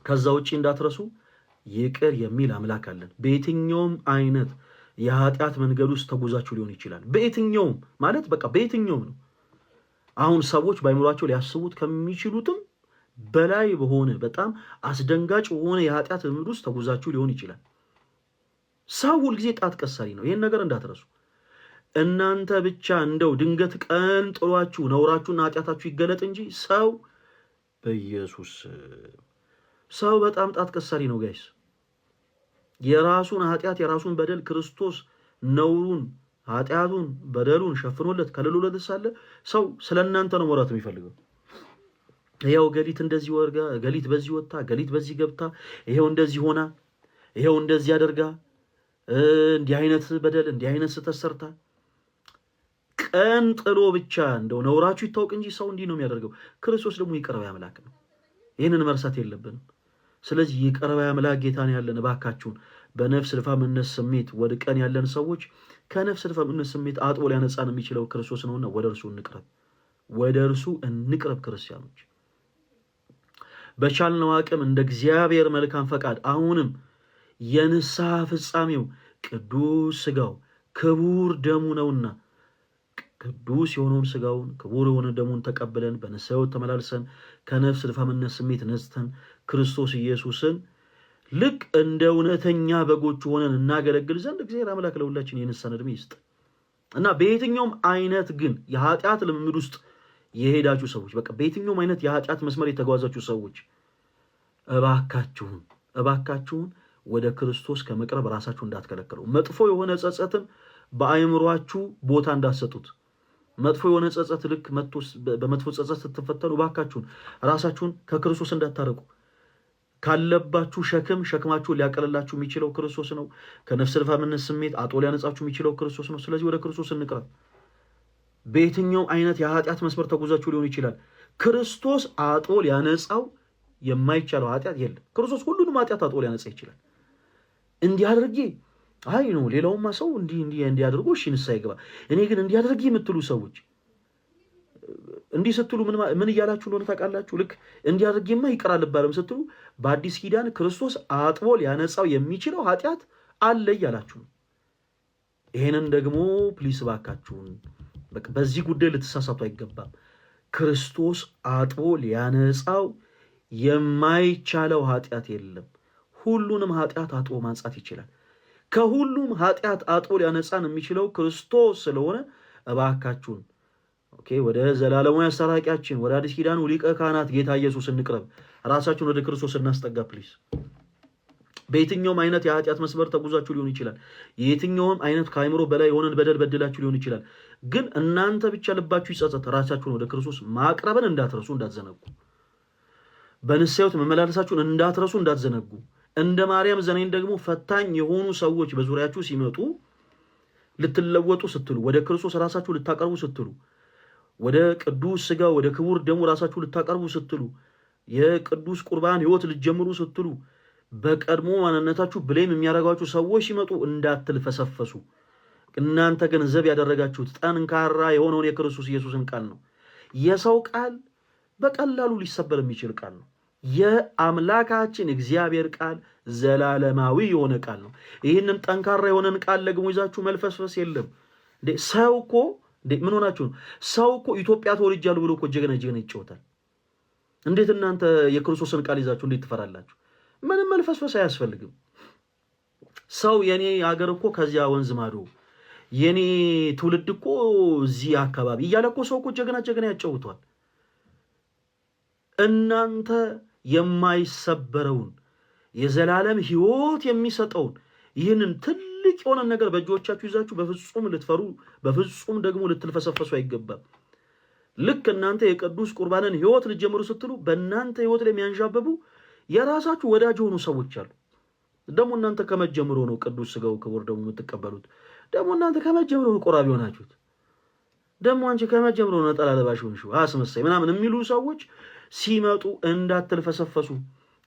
ከዛ ውጪ እንዳትረሱ ይቅር የሚል አምላክ አለን። በየትኛውም አይነት የኃጢአት መንገድ ውስጥ ተጉዛችሁ ሊሆን ይችላል። በየትኛውም ማለት በቃ በየትኛውም ነው። አሁን ሰዎች ባይምሯቸው ሊያስቡት ከሚችሉትም በላይ በሆነ በጣም አስደንጋጭ በሆነ የኃጢአት መንገድ ውስጥ ተጉዛችሁ ሊሆን ይችላል። ሰው ሁልጊዜ ጣት ቀሳሪ ነው። ይህን ነገር እንዳትረሱ። እናንተ ብቻ እንደው ድንገት ቀን ጥሏችሁ ነውራችሁና ኃጢአታችሁ ይገለጥ እንጂ ሰው በኢየሱስ ሰው በጣም ጣት ቀሳሪ ነው ጋይስ። የራሱን ኃጢአት የራሱን በደል ክርስቶስ ነውሩን ኃጢአቱን በደሉን ሸፍኖለት ከልሎለት ሳለ ሰው ስለእናንተ ነው መውራት የሚፈልገው። ይሄው ገሊት እንደዚህ ወርጋ፣ ገሊት በዚህ ወጣ፣ ገሊት በዚህ ገብታ፣ ይሄው እንደዚህ ሆና፣ ይሄው እንደዚህ አደርጋ፣ እንዲህ አይነት በደል እንዲህ አይነት ስተሰርታ ቀን ጥሎ ብቻ እንደው ነውራችሁ ይታወቅ እንጂ ሰው እንዲህ ነው የሚያደርገው። ክርስቶስ ደግሞ ይቅር ባይ አምላክ ነው። ይህንን መርሳት የለብንም። ስለዚህ ይቅር ባይ አምላክ ጌታን ያለን እባካችሁን በነፍስ ልፋምነት ስሜት ወድቀን ያለን ሰዎች ከነፍስ ልፋምነት ስሜት አጥቦ ሊያነጻን የሚችለው ክርስቶስ ነውና ወደ እርሱ እንቅረብ፣ ወደ እርሱ እንቅረብ። ክርስቲያኖች በቻልነው አቅም እንደ እግዚአብሔር መልካም ፈቃድ አሁንም የንስሐ ፍጻሜው ቅዱስ ሥጋው ክቡር ደሙ ነውና ቅዱስ የሆነውን ሥጋውን ክቡር የሆነ ደሙን ተቀብለን በንስሐው ተመላልሰን ከነፍስ ልፋምነት ስሜት ነጽተን ክርስቶስ ኢየሱስን ልክ እንደ እውነተኛ በጎች ሆነን እናገለግል ዘንድ እግዚአብሔር አምላክ ለሁላችን የንስሐን ዕድሜ ይስጥ እና በየትኛውም አይነት ግን የኃጢአት ልምምድ ውስጥ የሄዳችሁ ሰዎች በቃ በየትኛውም አይነት የኃጢአት መስመር የተጓዛችሁ ሰዎች እባካችሁን ወደ ክርስቶስ ከመቅረብ ራሳችሁ እንዳትከለከሉ። መጥፎ የሆነ ጸጸትን በአእምሯችሁ ቦታ እንዳትሰጡት። መጥፎ የሆነ ጸጸት ልክ በመጥፎ ጸጸት ስትፈተኑ እባካችሁን ራሳችሁን ከክርስቶስ እንዳታረቁ። ካለባችሁ ሸክማችሁን ሊያቀልላችሁ የሚችለው ክርስቶስ ነው። ከነፍስ ልፋምነት ስሜት አጥቦ ሊያነጻችሁ የሚችለው ክርስቶስ ነው። ስለዚህ ወደ ክርስቶስ እንቅረብ። በየትኛውም አይነት የኃጢአት መስመር ተጉዛችሁ ሊሆን ይችላል። ክርስቶስ አጥቦ ሊያነጻው የማይቻለው ኃጢአት የለም። ክርስቶስ ሁሉንም ኃጢአት አጥቦ ሊያነጻ ይችላል። እንዲህ አድርጌ አይ ነው ሌላውማ ሰው እንዲህ አድርጎ እሺ ንስሐ ይገባ፣ እኔ ግን እንዲህ አድርጌ የምትሉ ሰዎች እንዲህ ስትሉ ምን እያላችሁ እንደሆነ ታውቃላችሁ? ልክ እንዲህ አድርጌማ ይቅር አልባልም ስትሉ በአዲስ ኪዳን ክርስቶስ አጥቦ ሊያነጻው የሚችለው ኃጢአት አለ እያላችሁ ነው። ይሄንን ደግሞ ፕሊስ እባካችሁን በዚህ ጉዳይ ልትሳሳቱ አይገባም። ክርስቶስ አጥቦ ሊያነጻው የማይቻለው ኃጢአት የለም። ሁሉንም ኃጢአት አጥቦ ማንጻት ይችላል። ከሁሉም ኃጢአት አጥቦ ሊያነጻን የሚችለው ክርስቶስ ስለሆነ እባካችሁን ወደ ዘላለማዊ አስታራቂያችን ወደ አዲስ ኪዳኑ ሊቀ ካህናት ጌታ ኢየሱስ እንቅረብ። ራሳችሁን ወደ ክርስቶስ እናስጠጋ ፕሊስ። በየትኛውም አይነት የኃጢአት መስመር ተጉዛችሁ ሊሆን ይችላል። የየትኛውም አይነት ከአይምሮ በላይ የሆነን በደል በድላችሁ ሊሆን ይችላል። ግን እናንተ ብቻ ልባችሁ ይጸጸት። ራሳችሁን ወደ ክርስቶስ ማቅረብን እንዳትረሱ፣ እንዳትዘነጉ። በንስሐት መመላለሳችሁን እንዳትረሱ፣ እንዳትዘነጉ። እንደ ማርያም ዘኔን ደግሞ ፈታኝ የሆኑ ሰዎች በዙሪያችሁ ሲመጡ ልትለወጡ ስትሉ፣ ወደ ክርስቶስ ራሳችሁ ልታቀርቡ ስትሉ፣ ወደ ቅዱስ ሥጋ ወደ ክቡር ደሙ ራሳችሁ ልታቀርቡ ስትሉ የቅዱስ ቁርባን ሕይወት ልትጀምሩ ስትሉ በቀድሞ ማንነታችሁ ብሌም የሚያደርጓችሁ ሰዎች ሲመጡ እንዳትልፈሰፈሱ። እናንተ ገንዘብ ያደረጋችሁት ጠንካራ የሆነውን የክርስቶስ ኢየሱስን ቃል ነው። የሰው ቃል በቀላሉ ሊሰበር የሚችል ቃል ነው። የአምላካችን እግዚአብሔር ቃል ዘላለማዊ የሆነ ቃል ነው። ይህንን ጠንካራ የሆነን ቃል ደግሞ ይዛችሁ መልፈስፈስ የለም። ሰው እኮ ምን ሆናችሁ ነው? ሰው እኮ ኢትዮጵያ ተወልጃለሁ ብሎ እኮ ጀግና ይጫወታል። እንዴት እናንተ የክርስቶስን ቃል ይዛችሁ እንዴት ትፈራላችሁ? ምንም መልፈስፈስ አያስፈልግም። ሰው የኔ ሀገር እኮ ከዚያ ወንዝ ማዶ፣ የኔ ትውልድ እኮ እዚህ አካባቢ እያለ እኮ ሰው እኮ ጀግና ያጫውቷል። እናንተ የማይሰበረውን የዘላለም ሕይወት የሚሰጠውን ይህንን ትልቅ የሆነ ነገር በእጆቻችሁ ይዛችሁ በፍጹም ልትፈሩ፣ በፍጹም ደግሞ ልትልፈሰፈሱ አይገባም። ልክ እናንተ የቅዱስ ቁርባንን ሕይወት ልትጀምሩ ስትሉ በእናንተ ሕይወት ላይ የሚያንዣበቡ የራሳችሁ ወዳጅ የሆኑ ሰዎች አሉ። ደግሞ እናንተ ከመጀመሩ ነው ቅዱስ ሥጋው ክቡር ደግሞ የምትቀበሉት። ደግሞ እናንተ ከመጀመሩ ነው ቆራቢ ሆናችሁት። ደግሞ አንቺ ከመጀመሩ ነው ነጠላ ለባሽ ሆንሽው አስመሳይ ምናምን የሚሉ ሰዎች ሲመጡ እንዳትልፈሰፈሱ፣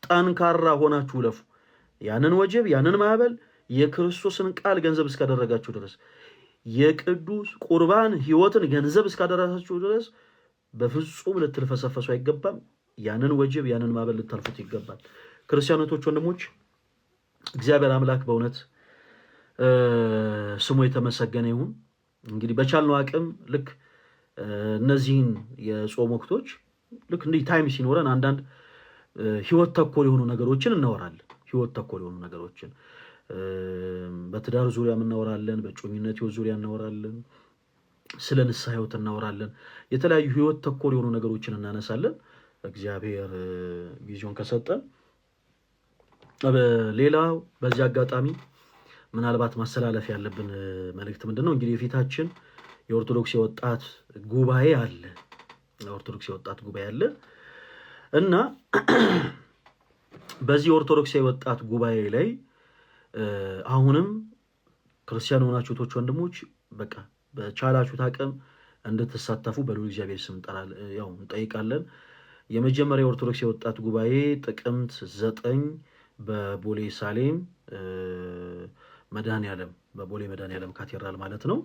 ጠንካራ ሆናችሁ ለፉ። ያንን ወጀብ ያንን ማዕበል የክርስቶስን ቃል ገንዘብ እስካደረጋችሁ ድረስ የቅዱስ ቁርባን ሕይወትን ገንዘብ እስካደረጋችሁ ድረስ በፍጹም ልትልፈሰፈሱ አይገባም። ያንን ወጀብ ያንን ማዕበል ልታልፉት ይገባል። ክርስቲያኖቶች፣ ወንድሞች እግዚአብሔር አምላክ በእውነት ስሙ የተመሰገነ ይሁን። እንግዲህ በቻልነው አቅም ልክ እነዚህን የጾም ወቅቶች ልክ እንዲህ ታይም ሲኖረን አንዳንድ ህይወት ተኮር የሆኑ ነገሮችን እናወራለን። ህይወት ተኮር የሆኑ ነገሮችን በትዳር ዙሪያ እናወራለን፣ በጮኝነት ህይወት ዙሪያ እናወራለን፣ ስለ ንስሐ ህይወት እናወራለን። የተለያዩ ህይወት ተኮር የሆኑ ነገሮችን እናነሳለን። እግዚአብሔር ጊዜውን ከሰጠን። ሌላው በዚህ አጋጣሚ ምናልባት ማስተላለፍ ያለብን መልእክት ምንድነው? እንግዲህ የፊታችን የኦርቶዶክስ የወጣት ጉባኤ አለ። ኦርቶዶክስ የወጣት ጉባኤ አለ እና በዚህ ኦርቶዶክስ የወጣት ጉባኤ ላይ አሁንም ክርስቲያን ሆናችሁ ቶች ወንድሞች በቃ በቻላችሁት አቅም እንድትሳተፉ በልዑል እግዚአብሔር ስም እንጠይቃለን። የመጀመሪያ ኦርቶዶክስ የወጣት ጉባኤ ጥቅምት 9 በቦሌ ሳሌም መድኃኔዓለም በቦሌ መድኃኔዓለም ካቴድራል ማለት ነው።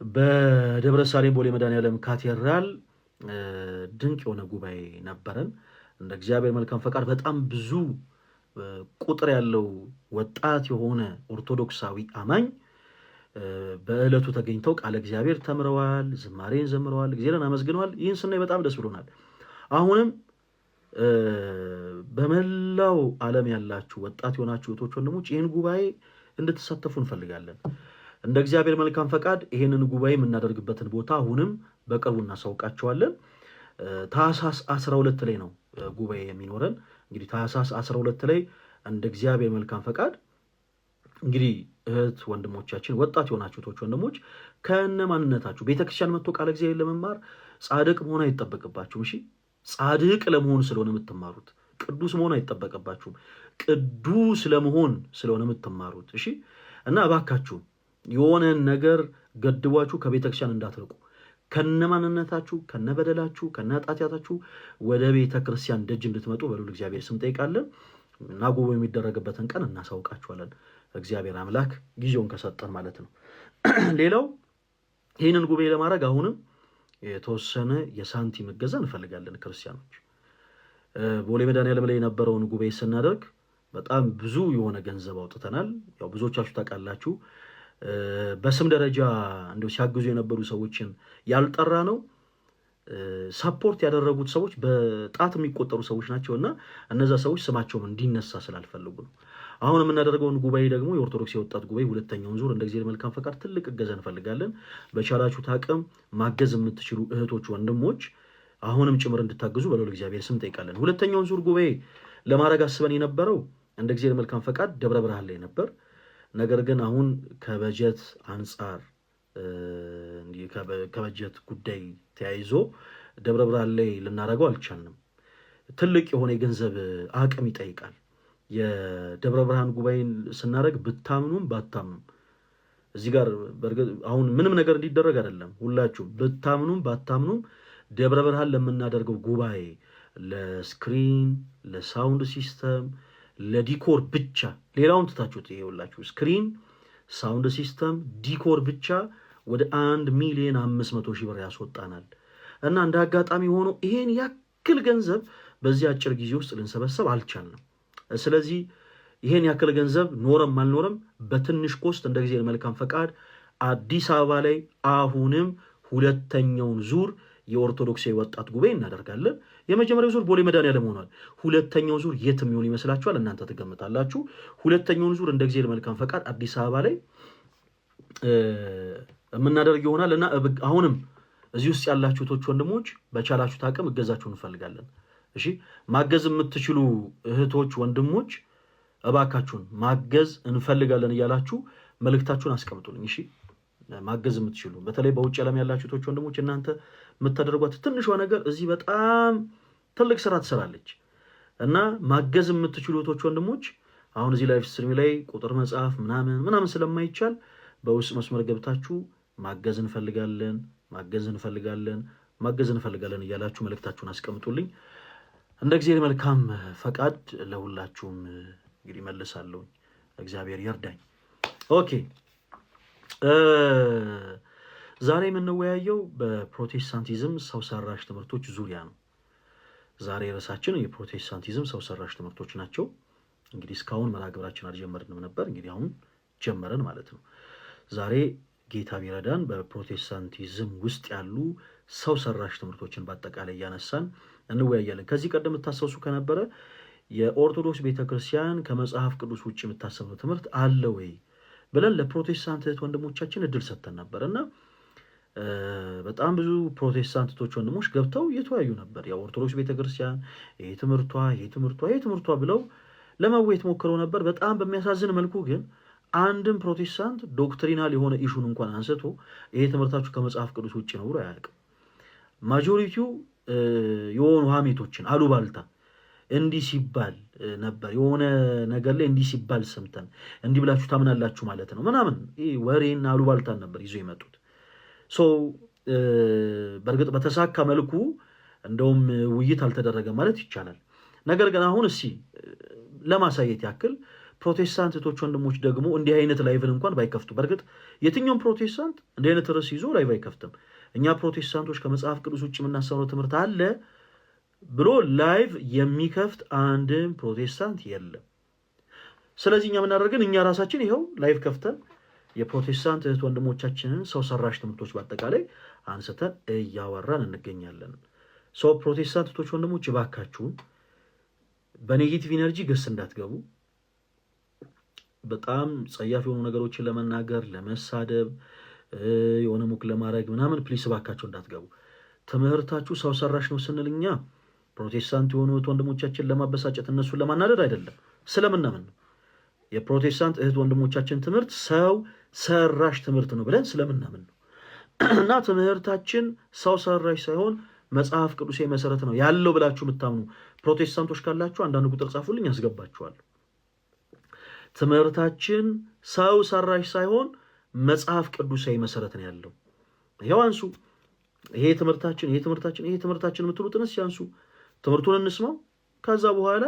በደብረ ሳሌም ቦሌ መድኃኔዓለም ካቴድራል ድንቅ የሆነ ጉባኤ ነበረን። እንደ እግዚአብሔር መልካም ፈቃድ በጣም ብዙ ቁጥር ያለው ወጣት የሆነ ኦርቶዶክሳዊ አማኝ በዕለቱ ተገኝተው ቃለ እግዚአብሔር ተምረዋል፣ ዝማሬን ዘምረዋል፣ እግዚአብሔርን አመስግነዋል። ይህን ስናይ በጣም ደስ ብሎናል። አሁንም በመላው ዓለም ያላችሁ ወጣት የሆናችሁ እህቶች፣ ወንድሞች ይህን ጉባኤ እንድትሳተፉ እንፈልጋለን። እንደ እግዚአብሔር መልካም ፈቃድ ይህንን ጉባኤ የምናደርግበትን ቦታ አሁንም በቅርቡ እናሳውቃቸዋለን። ታኅሳስ 12 ላይ ነው ጉባኤ የሚኖረን። እንግዲህ ታኅሳስ 12 ላይ እንደ እግዚአብሔር መልካም ፈቃድ እንግዲህ እህት ወንድሞቻችን ወጣት የሆናችሁ እህቶች ወንድሞች ከነ ማንነታችሁ ቤተክርስቲያን መጥቶ ቃለ እግዚአብሔር ለመማር ጻድቅ መሆን አይጠበቅባችሁም። እሺ፣ ጻድቅ ለመሆን ስለሆነ የምትማሩት፣ ቅዱስ መሆን አይጠበቅባችሁም። ቅዱስ ለመሆን ስለሆነ የምትማሩት። እሺ፣ እና እባካችሁ የሆነን ነገር ገድቧችሁ ከቤተክርስቲያን እንዳትርቁ። ከነማንነታችሁ ከነበደላችሁ ከነጣጣታችሁ ወደ ቤተክርስቲያን ደጅ እንድትመጡ በልዑል እግዚአብሔር ስም ጠይቃለን እና ጉባኤው የሚደረግበትን ቀን እናሳውቃችኋለን። እግዚአብሔር አምላክ ጊዜውን ከሰጠን ማለት ነው። ሌላው ይህንን ጉባኤ ለማድረግ አሁንም የተወሰነ የሳንቲም እገዛ እንፈልጋለን። ክርስቲያኖች ቦሌ መድኃኔዓለም ላይ የነበረውን ጉባኤ ስናደርግ በጣም ብዙ የሆነ ገንዘብ አውጥተናል። ያው ብዙዎቻችሁ ታውቃላችሁ። በስም ደረጃ እንደው ሲያግዙ የነበሩ ሰዎችን ያልጠራ ነው። ሰፖርት ያደረጉት ሰዎች በጣት የሚቆጠሩ ሰዎች ናቸውና እነዛ ሰዎች ስማቸውም እንዲነሳ ስላልፈልጉ ነው። አሁን የምናደርገውን ጉባኤ ደግሞ የኦርቶዶክስ የወጣት ጉባኤ ሁለተኛውን ዙር እንደ እግዚአብሔር መልካም ፈቃድ ትልቅ እገዛ እንፈልጋለን። በቻላችሁት አቅም ማገዝ የምትችሉ እህቶች ወንድሞች አሁንም ጭምር እንድታግዙ በልዑል እግዚአብሔር ስም ጠይቃለን። ሁለተኛውን ዙር ጉባኤ ለማድረግ አስበን የነበረው እንደ እግዚአብሔር መልካም ፈቃድ ደብረ ብርሃን ላይ ነበር። ነገር ግን አሁን ከበጀት አንጻር ከበጀት ጉዳይ ተያይዞ ደብረ ብርሃን ላይ ልናደርገው አልቻልንም። ትልቅ የሆነ የገንዘብ አቅም ይጠይቃል። የደብረ ብርሃን ጉባኤን ስናደርግ ብታምኑም ባታምኑም እዚህ ጋር አሁን ምንም ነገር እንዲደረግ አይደለም። ሁላችሁም ብታምኑም ባታምኑም ደብረ ብርሃን ለምናደርገው ጉባኤ ለስክሪን፣ ለሳውንድ ሲስተም፣ ለዲኮር ብቻ ሌላውን ትታችሁት ይሄ ሁላችሁ ስክሪን፣ ሳውንድ ሲስተም፣ ዲኮር ብቻ ወደ 1,500,000 ብር ያስወጣናል እና እንደ አጋጣሚ ሆኖ ይሄን ያክል ገንዘብ በዚህ አጭር ጊዜ ውስጥ ልንሰበሰብ አልቻልንም። ስለዚህ ይሄን ያክል ገንዘብ ኖረም አልኖረም በትንሽ ኮስት እንደ ጊዜ መልካም ፈቃድ አዲስ አበባ ላይ አሁንም ሁለተኛውን ዙር የኦርቶዶክስ ወጣት ጉባኤ እናደርጋለን። የመጀመሪያው ዙር ቦሌ መድኃኔዓለም ሆኗል። ሁለተኛው ዙር የት የሚሆን ይመስላችኋል? እናንተ ትገምታላችሁ። ሁለተኛውን ዙር እንደ ጊዜ መልካም ፈቃድ አዲስ አበባ ላይ የምናደርግ ይሆናል እና አሁንም እዚህ ውስጥ ያላችሁ እህቶች ወንድሞች በቻላችሁት አቅም እገዛችሁን እንፈልጋለን። እሺ ማገዝ የምትችሉ እህቶች ወንድሞች እባካችሁን ማገዝ እንፈልጋለን እያላችሁ መልእክታችሁን አስቀምጡልኝ። እሺ ማገዝ የምትችሉ በተለይ በውጭ ዓለም ያላችሁ እህቶች ወንድሞች እናንተ የምታደርጓት ትንሿ ነገር እዚህ በጣም ትልቅ ስራ ትሰራለች እና ማገዝ የምትችሉ እህቶች ወንድሞች አሁን እዚህ ላይቭ ስትሪም ላይ ቁጥር መጻፍ ምናምን ስለማይቻል በውስጥ መስመር ገብታችሁ ማገዝ እንፈልጋለን እያላችሁ መልእክታችሁን አስቀምጡልኝ። እንደ እግዚአብሔር መልካም ፈቃድ ለሁላችሁም እንግዲህ መልሳለሁ። እግዚአብሔር ይርዳኝ። ኦኬ ዛሬ የምንወያየው በፕሮቴስታንቲዝም ሰው ሰራሽ ትምህርቶች ዙሪያ ነው። ዛሬ ርዕሳችን የፕሮቴስታንቲዝም ሰው ሰራሽ ትምህርቶች ናቸው። እንግዲህ እስካሁን መርሃ ግብራችን አልጀመርንም ነበር። እንግዲህ አሁን ጀመረን ማለት ነው። ዛሬ ጌታ ቢረዳን በፕሮቴስታንቲዝም ውስጥ ያሉ ሰው ሰራሽ ትምህርቶችን በአጠቃላይ እያነሳን እንወያያለን። ከዚህ ቀደም የምታስታውሱ ከነበረ የኦርቶዶክስ ቤተክርስቲያን ከመጽሐፍ ቅዱስ ውጭ የምታሰበው ትምህርት አለ ወይ ብለን ለፕሮቴስታንት እህት ወንድሞቻችን እድል ሰጥተን ነበር እና በጣም ብዙ ፕሮቴስታንት እህቶች ወንድሞች ገብተው እየተወያዩ ነበር። የኦርቶዶክስ ቤተክርስቲያን ይሄ ትምህርቷ ብለው ለመወያየት ሞክረው ነበር። በጣም በሚያሳዝን መልኩ ግን አንድም ፕሮቴስታንት ዶክትሪናል የሆነ ኢሹን እንኳን አንስቶ ይሄ ትምህርታችሁ ከመጽሐፍ ቅዱስ ውጭ ነው ብሎ አያውቅም። ማጆሪቲው የሆኑ ሀሜቶችን አሉባልታ እንዲህ ሲባል ነበር የሆነ ነገር ላይ እንዲህ ሲባል ሰምተን እንዲህ ብላችሁ ታምናላችሁ ማለት ነው ምናምን ወሬና አሉባልታን ነበር ይዞ የመጡት። በእርግጥ በተሳካ መልኩ እንደውም ውይይት አልተደረገም ማለት ይቻላል። ነገር ግን አሁን ለማሳየት ያክል ፕሮቴስታንት እህቶች ወንድሞች ደግሞ እንዲህ አይነት ላይቭን እንኳን ባይከፍቱ፣ በእርግጥ የትኛውም ፕሮቴስታንት እንዲህ አይነት ርዕስ ይዞ ላይቭ አይከፍትም። እኛ ፕሮቴስታንቶች ከመጽሐፍ ቅዱስ ውጭ የምናስተምረው ትምህርት አለ ብሎ ላይቭ የሚከፍት አንድም ፕሮቴስታንት የለም። ስለዚህ እኛ የምናደርገን እኛ ራሳችን ይኸው ላይቭ ከፍተን የፕሮቴስታንት እህት ወንድሞቻችንን ሰው ሰራሽ ትምህርቶች በአጠቃላይ አንስተን እያወራን እንገኛለን። ፕሮቴስታንት እህቶች ወንድሞች እባካችሁን በኔጌቲቭ ኢነርጂ ገስ እንዳትገቡ። በጣም ጸያፍ የሆኑ ነገሮችን ለመናገር ለመሳደብ የሆነ ሙክ ለማድረግ ምናምን ፕሊስ እባካችሁ እንዳትገቡ። ትምህርታችሁ ሰው ሰራሽ ነው ስንል እኛ ፕሮቴስታንት የሆኑ ወንድሞቻችን ለማበሳጨት እነሱን ለማናደድ አይደለም፣ ስለምናምን ነው። የፕሮቴስታንት እህት ወንድሞቻችን ትምህርት ሰው ሰራሽ ትምህርት ነው ብለን ስለምናምን ነው እና ትምህርታችን ሰው ሰራሽ ሳይሆን መጽሐፍ ቅዱሴ መሰረት ነው ያለው ብላችሁ የምታምኑ ፕሮቴስታንቶች ካላችሁ አንዳንድ ቁጥር ጻፉልኝ፣ ያስገባችኋል። ትምህርታችን ሰው ሰራሽ ሳይሆን መጽሐፍ ቅዱሳዊ መሰረት ነው ያለው። ይሄው አንሱ። ይሄ ትምህርታችን የምትሉትን ያንሱ፣ ትምህርቱን እንስማው። ከዛ በኋላ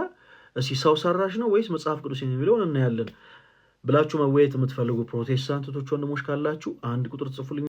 ሰው ሰራሽ ነው ወይስ መጽሐፍ ቅዱስ የሚለውን እናያለን ብላችሁ መወያየት የምትፈልጉ ፕሮቴስታንቶች ወንድሞች ካላችሁ አንድ ቁጥር ጽፉልኝ።